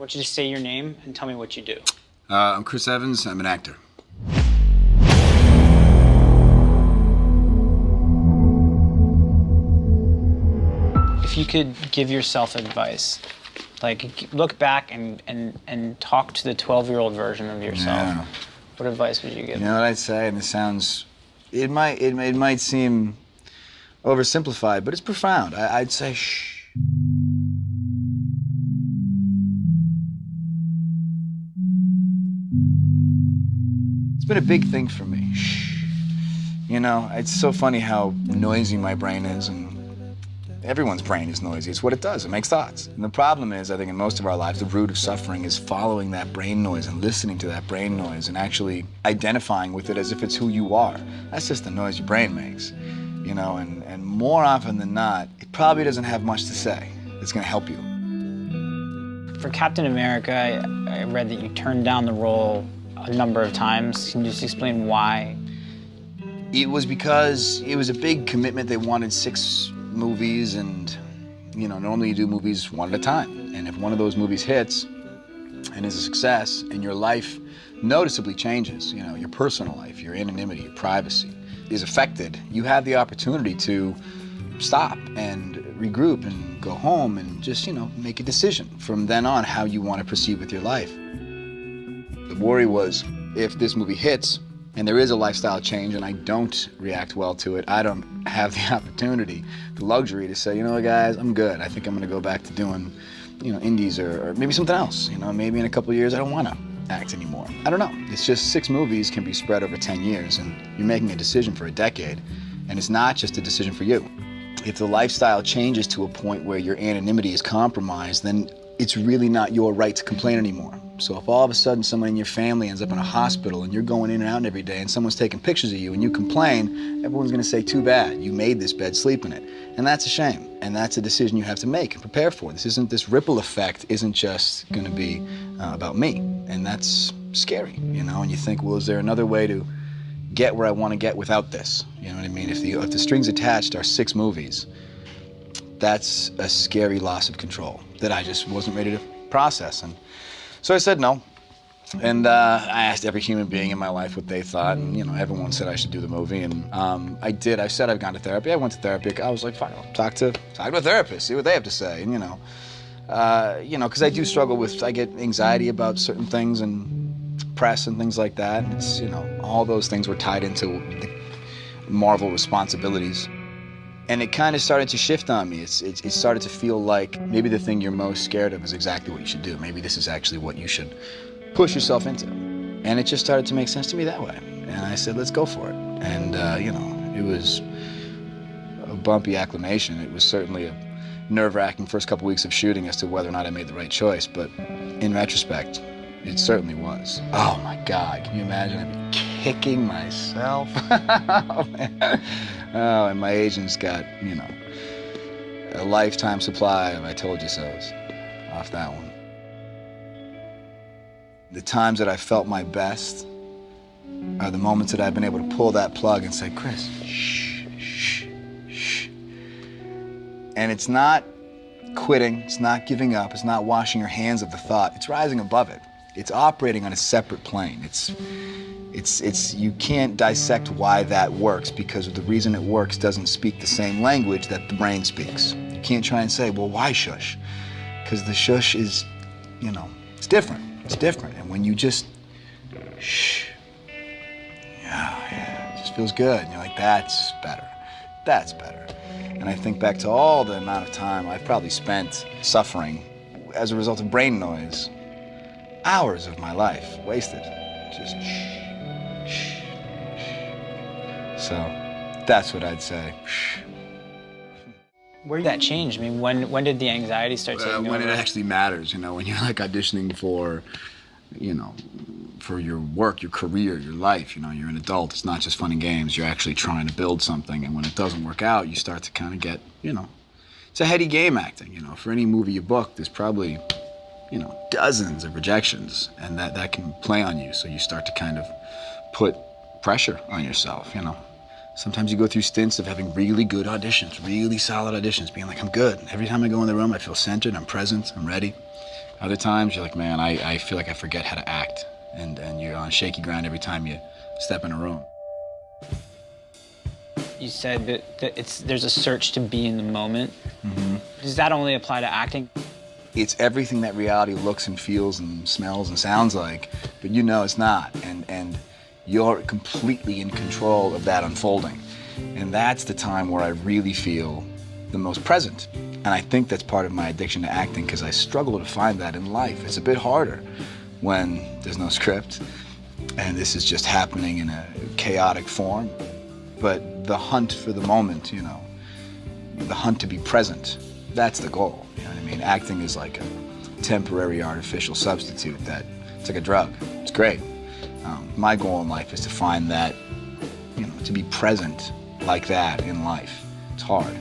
want you to say your name and tell me what you do. I'm Chris Evans. I'm an actor. If you could give yourself advice, like look back and talk to the 12-year-old version of yourself, Yeah. what advice would you give? You know what I'd say, and this sounds, it might seem oversimplified, but it's profound. I'd say shh. It's been a big thing for me. Shh. You know, it's so funny how noisy my brain is, and everyone's brain is noisy. It's what it does. It makes thoughts. And the problem is, I think in most of our lives, the root of suffering is following that brain noise and listening to that brain noise and actually identifying with it as if it's who you are. That's just the noise your brain makes, you know, and more often than not, it probably doesn't have much to say that's going to help you. For Captain America, I read that you turned down the role a number of times. Can you just explain why? It was because it was a big commitment. They wanted 6 movies, and you know, normally you do movies one at a time. And if one of those movies hits and is a success, and your life noticeably changes, you know, your personal life, your anonymity, your privacy is affected, you have the opportunity to stop and regroup and go home and just, you know, make a decision from then on how you want to proceed with your life. The worry was, if this movie hits and there is a lifestyle change and I don't react well to it, I don't have the opportunity, the luxury to say, you know what, guys, I'm good. I think I'm going to go back to doing, you know, indies or maybe something else. You know, maybe in a couple of years I don't want to act anymore. I don't know. It's just 6 movies can be spread over 10 years, and you're making a decision for a decade, and it's not just a decision for you. If the lifestyle changes to a point where your anonymity is compromised, then it's really not your right to complain anymore. So if all of a sudden someone in your family ends up in a hospital and you're going in and out every day and someone's taking pictures of you and you complain, everyone's going to say, too bad, you made this bed, sleep in it. And that's a shame. And that's a decision you have to make and prepare for. This ripple effect isn't just going to be about me. And that's scary, you know, and you think, well, is there another way to get where I want to get without this? You know what I mean? If the strings attached are 6 movies, that's a scary loss of control that I just wasn't ready to process. And so I said no. And I asked every human being in my life what they thought, and you know, everyone said I should do the movie, and I did. I said I've gone to therapy. I went to therapy. I was like, fine, I'll talk to a therapist, see what they have to say, and you know, because I do struggle with, I get anxiety about certain things and press and things like that. And it's, you know, all those things were tied into the Marvel responsibilities. And it kind of started to shift on me. It started to feel like maybe the thing you're most scared of is exactly what you should do. Maybe this is actually what you should push yourself into. And it just started to make sense to me that way. And I said, let's go for it. And, you know, it was a bumpy acclimation. It was certainly a nerve-wracking first couple weeks of shooting as to whether or not I made the right choice. But in retrospect, it certainly was. Oh, my God. Can you imagine? I'd be kicking myself. Oh, man. Oh, and my agent's got, you know, a lifetime supply of I told you so's off that one. The times that I felt my best are the moments that I've been able to pull that plug and say, Chris, shh, shh, shh. And it's not quitting, it's not giving up, it's not washing your hands of the thought, it's rising above it. It's operating on a separate plane. You can't dissect why that works, because the reason it works doesn't speak the same language that the brain speaks. You can't try and say, well, why shush? Because the shush is, you know, it's different. It's different. And when you just shh, yeah, it just feels good. And you're like, that's better. That's better. And I think back to all the amount of time I've probably spent suffering as a result of brain noise. Hours of my life wasted. Just shh. So that's what I'd say. Where did that change? I mean, when did the anxiety start taking over? When it actually matters, you know, when you're like auditioning for, you know, for your work, your career, your life, you know, you're an adult. It's not just fun and games. You're actually trying to build something, and when it doesn't work out, you start to kind of get, you know, it's a heady game acting, you know. For any movie you book, there's probably, you know, dozens of rejections, and that can play on you. So you start to kind of put pressure on yourself, you know. Sometimes you go through stints of having really good auditions, really solid auditions, being like, I'm good. Every time I go in the room, I feel centered, I'm present, I'm ready. Other times you're like, man, I feel like I forget how to act. And you're on shaky ground every time you step in a room. You said that there's a search to be in the moment. Mm-hmm. Does that only apply to acting? It's everything that reality looks and feels and smells and sounds like, but you know it's not. And you're completely in control of that unfolding. And that's the time where I really feel the most present. And I think that's part of my addiction to acting, because I struggle to find that in life. It's a bit harder when there's no script and this is just happening in a chaotic form. But the hunt for the moment, you know, the hunt to be present, that's the goal. You know what I mean? Acting is like a temporary artificial substitute it's like a drug. It's great. My goal in life is to find that, you know, to be present like that in life. It's hard.